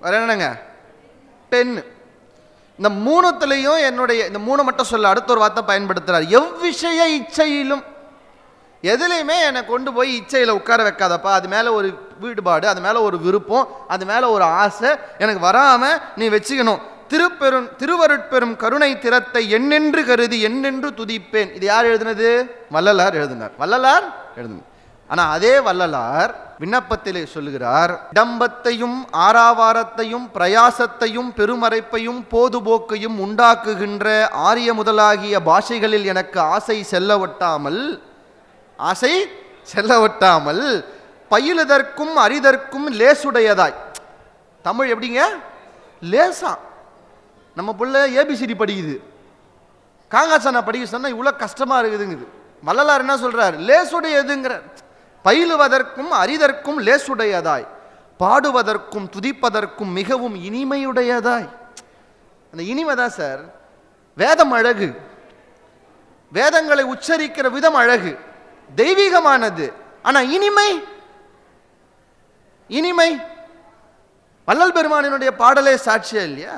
வேற என்னங்க, பெண், இந்த மூணுத்துலையும் என்னுடைய, இந்த மூணு மட்டும் சொல்ல, அடுத்த ஒரு வார்த்தை பயன்படுத்துறார், எவ்விஷய இச்சையிலும், எதுலையுமே என்னை கொண்டு போய் இச்சையில் உட்கார வைக்காதப்பா, அது மேலே ஒரு ஈடுபாடு, அது மேலே ஒரு விருப்பம், அது மேலே ஒரு ஆசை எனக்கு வராமல் நீ வச்சுக்கணும். திருவருட்பெரும் கருணை திறத்தை என்னென்று கருதி என்னென்று துதிப்பேன். இது யார் எழுதினது? வள்ளலார் எழுதினார். வள்ளலார் எழுதினார். ஆனால் அதே வள்ளலார் விண்ணப்பத்திலே சொல்லுகிறார், டம்பத்தையும் ஆராவாரத்தையும் பிரயாசத்தையும் பெருமறைப்பையும் போதுபோக்கையும் உண்டாக்குகின்ற ஆரிய முதலாகிய பாஷைகளில் எனக்கு ஆசை செல்லவட்டாமல் பயிலுதற்கும் அறிதற்கும் லேசுடையதாய். தமிழ் எப்படிங்க? லேசா. நம்ம புள்ள ஏபிசிடி படிக்குது, காங்காசனா படிக்க சொன்னா இவ்வளவு கஷ்டமா இருக்குதுங்குது. வள்ளலார் என்ன சொல்றார்? லேசுடையதுங்கிற. பயிலுவதற்கும் அறிதற்கும் லேசுடையதாய், பாடுவதற்கும் துதிப்பதற்கும் மிகவும் இனிமையுடையதாய். அந்த இனிமைதான் சார். வேதம் அழகு, வேதங்களை உச்சரிக்கிற விதம் அழகு, தெய்வீகமானது. ஆனா இனிமை வள்ளல் பெருமானினுடைய பாடலே சாட்சியா இல்லையா?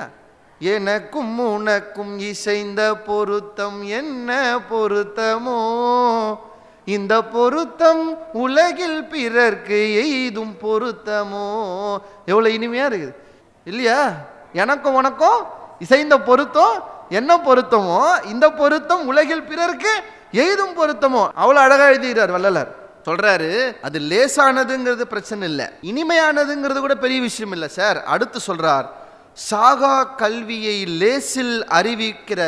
எனக்கும் உனக்கும் இசைந்த பொருத்தம் என்ன பொருத்தமோ, இந்த பொருத்தம் உலகில் பிறர்க்கு எய்தும் பொருத்தமோ. எவ்வளவு இனிமையா இருக்குது இல்லையா? எனக்கும் உனக்கும் இசைந்த பொருத்தம் என்ன பொருத்தமோ, இந்த பொருத்தம் உலகில் பிறர்க்கு எய்தும் பொருத்தமோ. அவ்வளவு அழகா எழுதுகிறார் வள்ளலார். சொல்றாரு, அது லேசானதுங்கிறது பிரச்சனை இல்லை, இனிமையானதுங்கிறது கூட பெரிய விஷயம் இல்லை சார். அடுத்து சொல்றார், சாகா கல்வியை லேசில் அறிவிக்கிற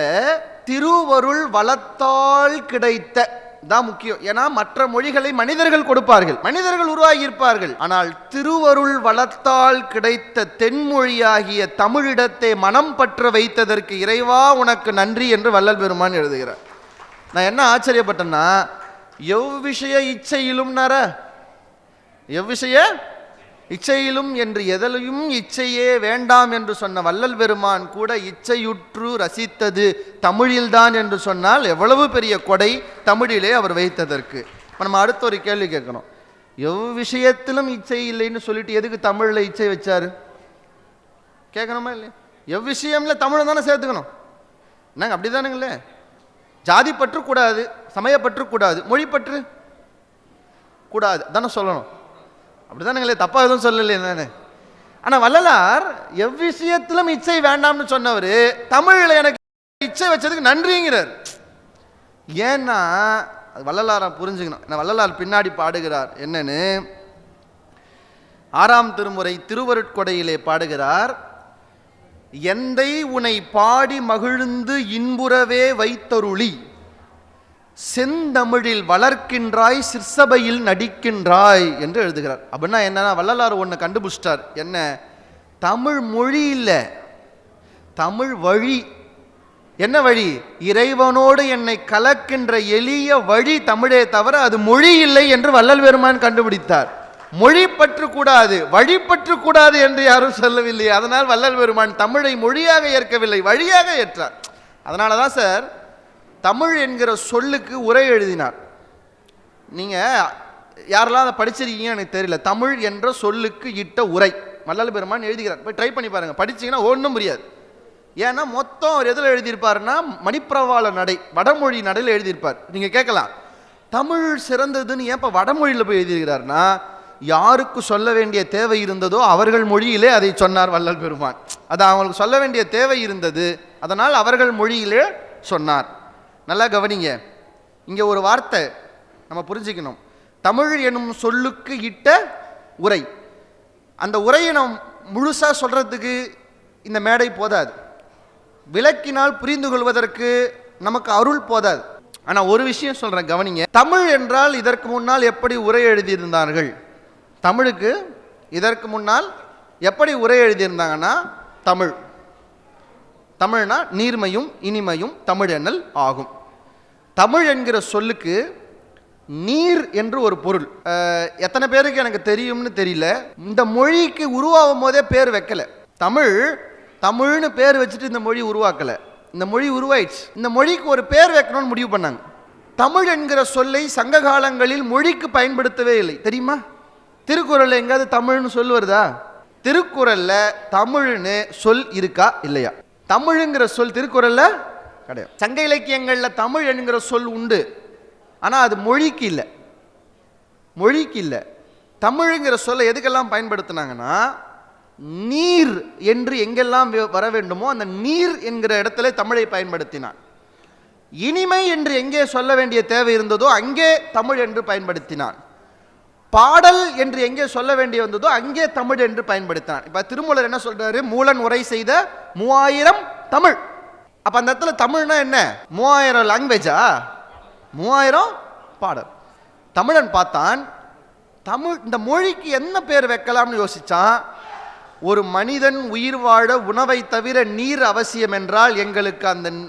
திருவருள் வளத்தால் கிடைத்த தான் முக்கியம். ஏன்னா மற்ற மொழிகளை மனிதர்கள் கொடுப்பார்கள், மனிதர்கள் உருவாகி இருப்பார்கள். ஆனால் திருவருள் வளத்தால் கிடைத்த தென்மொழியாகிய தமிழிடத்தை மனம் பற்ற வைத்ததற்கு இறைவா உனக்கு நன்றி என்று வள்ளல் பெருமான் எழுதுகிறார். நான் என்ன ஆச்சரியப்பட்டேன்னா, எவ்விஷய இச்சையிலும் எவ்விஷய இச்சையிலும் என்று எதலையும் இச்சையே வேண்டாம் என்று சொன்ன வள்ளல் பெருமான் கூட இச்சையுற்று ரசித்தது தமிழில்தான் என்று சொன்னால் எவ்வளவு பெரிய கொடை தமிழிலே அவர் வைத்ததற்கு. நம்ம அடுத்த ஒரு கேள்வி கேட்கணும். எவ்விஷயத்திலும் இச்சை இல்லைன்னு சொல்லிட்டு எதுக்கு தமிழில் இச்சை வச்சாரு? கேட்கணுமா இல்லையா? எவ்விஷயம்ல தமிழை தானே சேர்த்துக்கணும். என்னங்க அப்படிதானுங்களே? ஜாதி பற்று கூடாது, சமயப்பற்று கூடாது, மொழி பற்று கூடாது தானே சொல்லணும். அப்படிதானுங்களே, தப்பா எதுவும் சொல்லலை நானு. ஆனா வள்ளலார் எவ்விஷயத்திலும் இச்சை வேண்டாம்னு சொன்னவர் தமிழில் எனக்கு இச்சை வச்சதுக்கு நன்றிங்கிறார். ஏன்னா வள்ளலாரை புரிஞ்சுக்கணும். வள்ளலார் பின்னாடி பாடுகிறார் என்னன்னு, 6ஆம் திருமுறை திருவருட்கொடையிலே பாடுகிறார், எந்தை உனை பாடி மகிழ்ந்து இன்புறவே வைத்தருளி செந்தமிழில் வளர்க்கின்றாய் சிற்சபையில் நடிக்கின்றாய் என்று எழுதுகிறார். அப்படின்னா என்னன்னா, வள்ளலார் ஒன்று கண்டுபிடிச்சிட்டார். என்ன? தமிழ் மொழி இல்லை, தமிழ் வழி. என்ன வழி? இறைவனோடு என்னை கலக்கின்ற எளிய வழி தமிழே தவிர அது மொழி இல்லை என்று வள்ளல் பெருமான் கண்டுபிடித்தார். மொழி பற்று கூடாது, வழிபற்று கூடாது என்று யாரும் சொல்லவில்லை. அதனால் வள்ளல் பெருமான் தமிழை மொழியாக ஏற்கவில்லை, வழியாக ஏற்றார். அதனால தான் சார் தமிழ் என்கிற சொல்லுக்கு உரை எழுதினார். நீங்கள் யாரெல்லாம் அதை படிச்சிருக்கீங்கன்னு எனக்கு தெரியல. தமிழ் என்ற சொல்லுக்கு இட்ட உரை வள்ளல் பெருமான் எழுதுகிறார். போய் ட்ரை பண்ணி பாருங்கள், படிச்சிங்கன்னா ஒன்றும் புரியாது. ஏன்னா மொத்தம் அவர் எதில் எழுதியிருப்பார்னா மணிப்பிரவாள நடை, வடமொழி நடையில் எழுதியிருப்பார். நீங்கள் கேட்கலாம், தமிழ் சிறந்ததுன்னு ஏன் இப்போ வடமொழியில் போய் எழுதியிருக்கிறார்னா, யாருக்கு சொல்ல வேண்டிய தேவை இருந்ததோ அவர்கள் மொழியிலே அதை சொன்னார் வள்ளல் பெருமான். அது அவங்களுக்கு சொல்ல வேண்டிய தேவை இருந்தது, அதனால் அவர்கள் மொழியிலே சொன்னார். நல்லா கவனிங்க, இங்கே ஒரு வார்த்தை நம்ம புரிஞ்சுக்கணும். தமிழ் எனும் சொல்லுக்கு இட்ட உரை. அந்த உரையை நாம் முழுசாக சொல்கிறதுக்கு இந்த மேடை போதாது, விளக்கினால் புரிந்து கொள்வதற்கு நமக்கு அருள் போதாது. ஆனால் ஒரு விஷயம் சொல்கிறேன், கவனிங்க. தமிழ் என்றால் இதற்கு முன்னால் எப்படி உரை எழுதியிருந்தார்கள்? தமிழுக்கு இதற்கு முன்னால் எப்படி உரை எழுதியிருந்தாங்கன்னா, தமிழ்னா நீர்மையும் இனிமையும் தமிழ் என்னல் ஆகும். தமிழ் என்கிற சொல்லுக்கு நீர் என்று ஒரு பொருள். எத்தனை பேருக்கு எனக்கு தெரியும்னு தெரியல. இந்த மொழிக்கு உருவாகும் போதே பேர் வைக்கல. தமிழ்னு பேர் வச்சுட்டு இந்த மொழி உருவாக்கல. இந்த மொழி உருவாயிடுச்சு. இந்த மொழிக்கு ஒரு பேர் வைக்கணும்னு முடிவு பண்ணாங்க. தமிழ் என்கிற சொல்லை சங்க காலங்களில் மொழிக்கு பயன்படுத்தவே இல்லை, தெரியுமா? திருக்குறள் எங்காவது தமிழ்னு சொல் வருதா? திருக்குறள்ல தமிழ்னு சொல் இருக்கா இல்லையா? தமிழுங்கிற சொல் திருக்குறள்ல கிடையாது. சங்க இலக்கியங்கள்ல தமிழ் என்கிற சொல் உண்டு, ஆனா அது மொழிக்கு இல்லை. மொழிக்கு இல்லை. தமிழுங்கிற சொல்லை எதுக்கெல்லாம் பயன்படுத்தினாங்கன்னா, நீர் என்று எங்கெல்லாம் வர வேண்டுமோ அந்த நீர் என்கிற இடத்துல தமிழை பயன்படுத்தினான். இனிமை என்று எங்கே சொல்ல வேண்டிய தேவை இருந்ததோ அங்கே தமிழ் என்று பயன்படுத்தினான். பாடல் என்று எங்கே சொல்ல வேண்டிய வந்ததோ அங்கே தமிழ் என்று பயன்படுத்தினான். இப்ப திருமூலர் என்ன சொல்றாரு? மூலன் உரை செய்த 3000 தமிழ். அப்ப அந்த இடத்துல தமிழ்னா என்ன? 3000 லாங்குவேஜா? 3000 பாடல். தமிழன் பார்த்தான், தமிழ் இந்த மொழிக்கு என்ன பேர் வைக்கலாம்னு யோசிச்சான். ஒரு மனிதன் உயிர் வாழ உணவை தவிர நீர் அவசியம் என்றால் எங்களுக்கு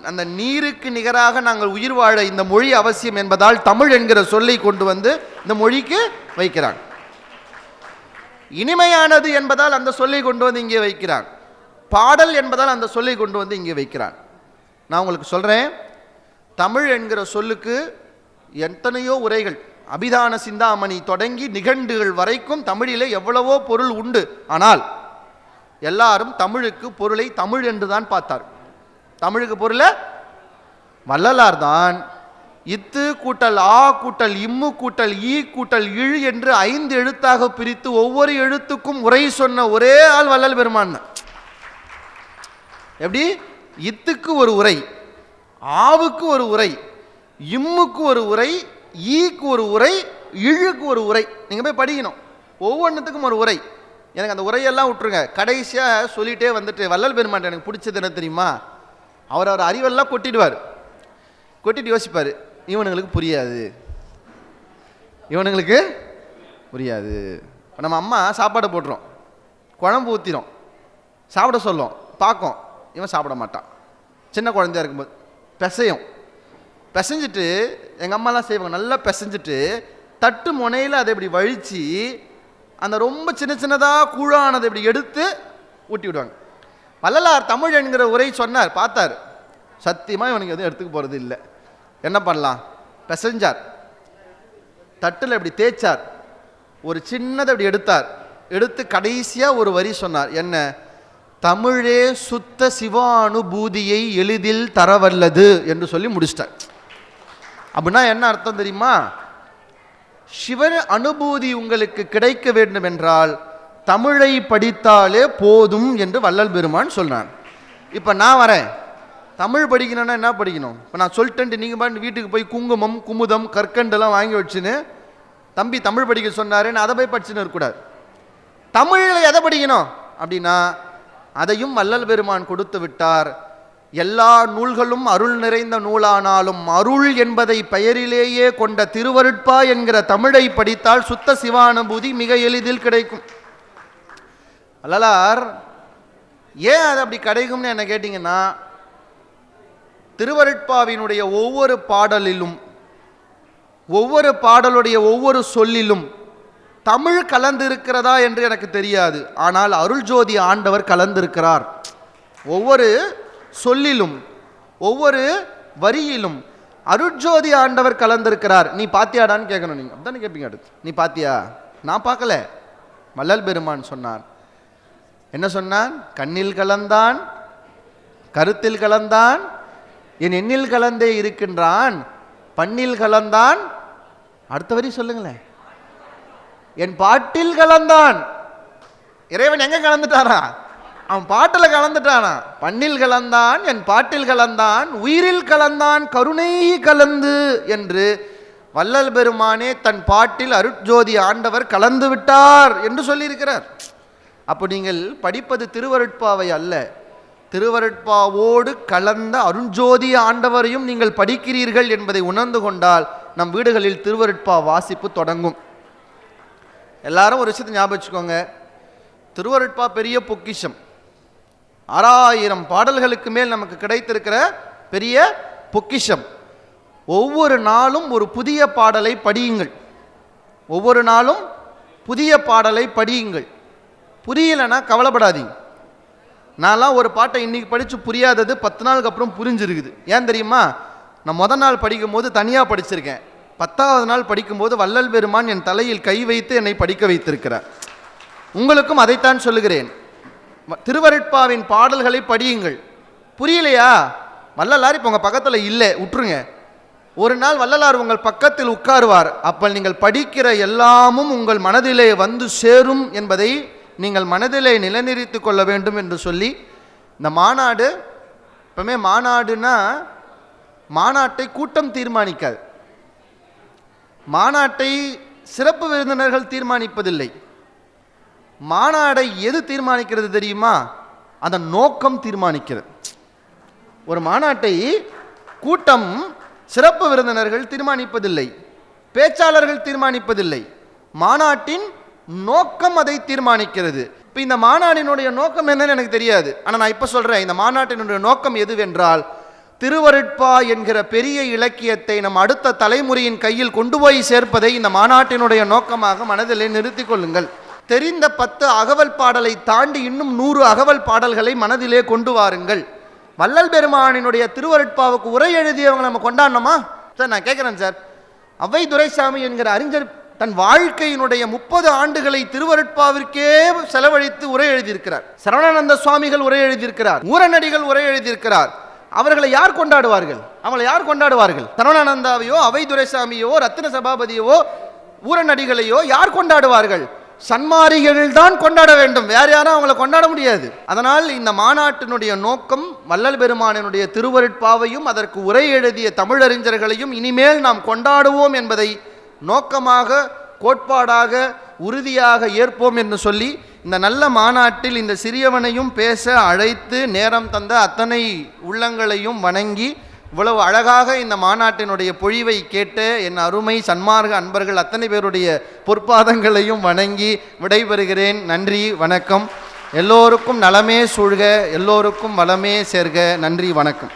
அந்த நீருக்கு நிகராக நாங்கள் உயிர் வாழ இந்த மொழி அவசியம் என்பதால் தமிழ் என்கிற சொல்லை கொண்டு வந்து இந்த மொழிக்கு வைக்கிறான். இனிமையானது என்பதால் அந்த சொல்லை கொண்டு வந்து இங்கே வைக்கிறான். பாடல் என்பதால் அந்த சொல்லை கொண்டு வந்து இங்கே வைக்கிறான். நான் உங்களுக்கு சொல்றேன், தமிழ் என்கிற சொல்லுக்கு எத்தனையோ உரைகள், அபிதான சிந்தாமணி தொடங்கி நிகண்டுகள் வரைக்கும் தமிழிலே எவ்வளவோ பொருள் உண்டு. ஆனால் எல்லாரும் தமிழுக்கு பொருளை தமிழ் என்று தான் பார்த்தார். தமிழுக்கு பொருளை வள்ளலார் தான் இத்து கூட்டல் ஆ கூட்டல் இம்மு கூட்டல் ஈ கூட்டல் இழு என்று 5 எழுத்தாக பிரித்து ஒவ்வொரு எழுத்துக்கும் உரை சொன்ன ஒரே ஆள் வள்ளல் பெருமான். எப்படி? இத்துக்கு ஒரு உரை, ஆவுக்கு ஒரு உரை, இம்முக்கு ஒரு உரை, ஈக்கு ஒரு உரை, இழுக்கு ஒரு உரை. நீங்க போய் படிக்கணும், ஒவ்வொன்றுத்துக்கும் ஒரு உரை. எனக்கு அந்த உரையெல்லாம் விட்டுருங்க. கடைசியாக சொல்லிட்டே வந்துட்டு வள்ளல் பெருமான் எனக்கு பிடிச்சது என்ன தெரியுமா? அவர் அறிவெல்லாம் கொட்டிடுவார். கொட்டிட்டு யோசிப்பார், இவனுங்களுக்கு புரியாது, இவனுங்களுக்கு புரியாது. நம்ம அம்மா சாப்பாடு போட்டுரும், குழம்பு ஊற்றிடும், சாப்பிட சொல்லும், பார்க்கும், இவன் சாப்பிட மாட்டான். சின்ன குழந்தையா இருக்கும்போது பிசைஞ்சிட்டு எங்கள் அம்மாலாம் செய்வாங்க, நல்லா பிசைஞ்சிட்டு தட்டு முனையில் அதை இப்படி வழித்து அந்த ரொம்ப சின்ன சின்னதாக கூழானதை இப்படி எடுத்து ஊட்டி விடுவாங்க. வள்ளலார் தமிழ் என்கிற உரை சொன்னார், பார்த்தார், சத்தியமாக இவனுக்கு எதுவும் எடுத்துக்க போகிறது இல்லை. என்ன பண்ணலாம்? பிசைஞ்சார், தட்டில் இப்படி தேய்ச்சார், ஒரு சின்னதை இப்படி எடுத்தார், எடுத்து கடைசியாக ஒரு வரி சொன்னார். என்ன? தமிழே சுத்த சிவானுபூதியை எளிதில் தரவல்லது என்று சொல்லி முடிச்சிட்டார். அப்படின்னா என்ன அர்த்தம் தெரியுமா? சிவன் அனுபூதி உங்களுக்கு கிடைக்க வேண்டும் என்றால் தமிழை படித்தாலே போதும் என்று வள்ளல் பெருமான் சொன்னான். இப்போ நான் வரேன், தமிழ் படிக்கணும்னா என்ன படிக்கணும்? இப்போ நான் சொல்லிட்டேன்ட்டு நீங்கள் பாட்டு வீட்டுக்கு போய் குங்குமம் குமுதம் கற்கண்டெல்லாம் வாங்கி வச்சுன்னு தம்பி தமிழ் படிக்க சொன்னாருன்னு அதை போய் படிச்சுன்னு இருக்கக்கூடாது. தமிழில் எதை படிக்கணும் அப்படின்னா அதையும் வள்ளல் பெருமான் கொடுத்து விட்டார். எல்லா நூல்களும் அருள் நிறைந்த நூலானாலும் அருள் என்பதை பெயரிலேயே கொண்ட திருவருட்பா என்கிற தமிழை படித்தால் சுத்த சிவானுபூதி மிக எளிதில் கிடைக்கும். வள்ளலார் ஏன் அது அப்படி கிடைக்கும்னு என்ன கேட்டிங்கன்னா, திருவருட்பாவினுடைய ஒவ்வொரு பாடலிலும் ஒவ்வொரு பாடலுடைய ஒவ்வொரு சொல்லிலும் தமிழ் கலந்திருக்கிறதா என்று எனக்கு தெரியாது, ஆனால் அருள் ஜோதி ஆண்டவர் கலந்திருக்கிறார். ஒவ்வொரு சொல்லிலும் ஒவ்வொரு வரியிலும் அருட்ஜோதி ஆண்டவர் கலந்திருக்கிறார். நீ பாத்தியாடான்னு கேட்கணும். நீங்க அப்படித்தானே கேட்பீங்க. அடுத்து நீ பாத்தியா? நான் பார்க்கல. வள்ளல் பெருமான் சொன்னான். என்ன சொன்னான்? கண்ணில் கலந்தான், கருத்தில் கலந்தான், என் எண்ணில் கலந்தே இருக்கின்றான், பண்ணில் கலந்தான். அடுத்த வரி சொல்லுங்களேன். என் பாட்டில் கலந்தான். இறைவன் எங்க கலந்துட்டாரா? அவன் பாட்டில் கலந்துட்டானா? பண்ணில் கலந்தான், என் பாட்டில் கலந்தான், உயிரில் கலந்தான், கருணை கலந்து என்று வள்ளல் பெருமானே தன் பாட்டில் அருட்ஜோதி ஆண்டவர் கலந்து விட்டார் என்று சொல்லியிருக்கிறார். அப்போ நீங்கள் படிப்பது திருவருட்பாவை அல்ல, திருவருட்பாவோடு கலந்த அருண்ஜோதி ஆண்டவரையும் நீங்கள் படிக்கிறீர்கள் என்பதை உணர்ந்து கொண்டால் நம் வீடுகளில் திருவருட்பா வாசிப்பு தொடங்கும். எல்லாரும் ஒரு விஷயத்தை ஞாபகம் வச்சுக்கோங்க, திருவருட்பா பெரிய பொக்கிஷம். 6000 பாடல்களுக்கு மேல் நமக்கு கிடைத்திருக்கிற பெரிய பொக்கிஷம். ஒவ்வொரு நாளும் ஒரு புதிய பாடலை படியுங்கள். ஒவ்வொரு நாளும் புதிய பாடலை படியுங்கள். புரியலைன்னா கவலைப்படாதீங்க. நான்லாம் ஒரு பாட்டை இன்னைக்கு படித்து புரியாதது 10 நாளுக்கு அப்புறம் புரிஞ்சிருக்குது. ஏன் தெரியுமா? நான் முதல் நாள் படிக்கும் போது தனியாக படிச்சிருக்கேன். 10வது நாள் படிக்கும்போது வள்ளல் பெருமான் என் தலையில் கை வைத்து என்னை படிக்க வைத்திருக்கிறார். உங்களுக்கும் அதைத்தான் சொல்லுகிறேன். திருவருட்பாவின் பாடல்களை படியுங்கள். புரியலையா? வள்ளலார் இப்போ உங்கள் பக்கத்தில் இல்லை, விட்டுருங்க. ஒரு நாள் வள்ளலார் உங்கள் பக்கத்தில் உட்காருவார். அப்போ நீங்கள் படிக்கிற எல்லாமும் உங்கள் மனதிலே வந்து சேரும் என்பதை நீங்கள் மனதிலே நிலைநிறுத்தி கொள்ள வேண்டும் என்று சொல்லி இந்த மாநாடு, எப்பவுமே மாநாடுனா மாநாட்டை கூட்டம் தீர்மானிக்காது, மாநாட்டை சிறப்பு விருந்தினர்கள் தீர்மானிப்பதில்லை. மாநாடை எது தீர்மானிக்கிறது தெரியுமா? அந்த நோக்கம் தீர்மானிக்கிறது. ஒரு மாநாட்டை கூட்டம் சிறப்பு விருந்தினர்கள் தீர்மானிப்பதில்லை, பேச்சாளர்கள் தீர்மானிப்பதில்லை. மாநாட்டின் நோக்கம் அதை தீர்மானிக்கிறது. இப்போ இந்த மாநாட்டினுடைய நோக்கம் என்னன்னு எனக்கு தெரியாது. ஆனால் நான் இப்போ சொல்கிறேன், இந்த மாநாட்டினுடைய நோக்கம் எதுவென்றால் திருவருட்பா என்கிற பெரிய இலக்கியத்தை நம் அடுத்த தலைமுறையின் கையில் கொண்டு போய் சேர்ப்பதை இந்த மாநாட்டினுடைய நோக்கமாக மனதிலே நிறுத்திக் கொள்ளுங்கள். தெரிந்த 10 அகவல் பாடலை தாண்டி இன்னும் 100 அகவல் பாடல்களை மனதிலே கொண்டு வாருங்கள். வள்ளல் பெருமானினுடைய திருவருட்பாவுக்கு உரை எழுதியவங்க நம்ம கொண்டாடணுமா சார்? நான் கேட்குறேன் சார். அவ்வை துரைசாமி என்கிற அறிஞர் தன் வாழ்க்கையினுடைய 30 ஆண்டுகளை திருவருட்பாவிற்கே செலவழித்து உரை எழுதியிருக்கிறார். சரவணானந்த சுவாமிகள் உரை எழுதியிருக்கிறார், ஊரநடிகள் உரை எழுதியிருக்கிறார். அவர்களை யார் கொண்டாடுவார்கள்? அவங்களை யார் கொண்டாடுவார்கள்? சரவணானந்தாவையோ அவை துரைசாமியோ ரத்தின சபாபதியோ ஊரநடிகளையோ யார் கொண்டாடுவார்கள்? சன்மாரிகள் தான் கொண்டாட வேண்டும், வேற யாரும் அவங்களை கொண்டாட முடியாது. அதனால் இந்த மாநாட்டினுடைய நோக்கம் வள்ளல் பெருமானினுடைய திருவருட்பாவையும் அதற்கு உரை எழுதிய தமிழறிஞர்களையும் இனிமேல் நாம் கொண்டாடுவோம் என்பதை நோக்கமாக, கோட்பாடாக, உறுதியாக ஏற்போம் என்று சொல்லி இந்த நல்ல மாநாட்டில் இந்த சிறியவனையும் பேச அழைத்து நேரம் தந்த அத்தனை உள்ளங்களையும் வணங்கி, இவ்வளவு அழகாக இந்த மாநாட்டினுடைய பொழிவை கேட்டு என் அருமை சன்மார்க்க அன்பர்கள் அத்தனை பேருடைய பொற்பாதங்களையும் வணங்கி விடைபெறுகிறேன். நன்றி, வணக்கம். எல்லோருக்கும் நலமே சூழ்க, எல்லோருக்கும் வளமே சேர்க. நன்றி, வணக்கம்.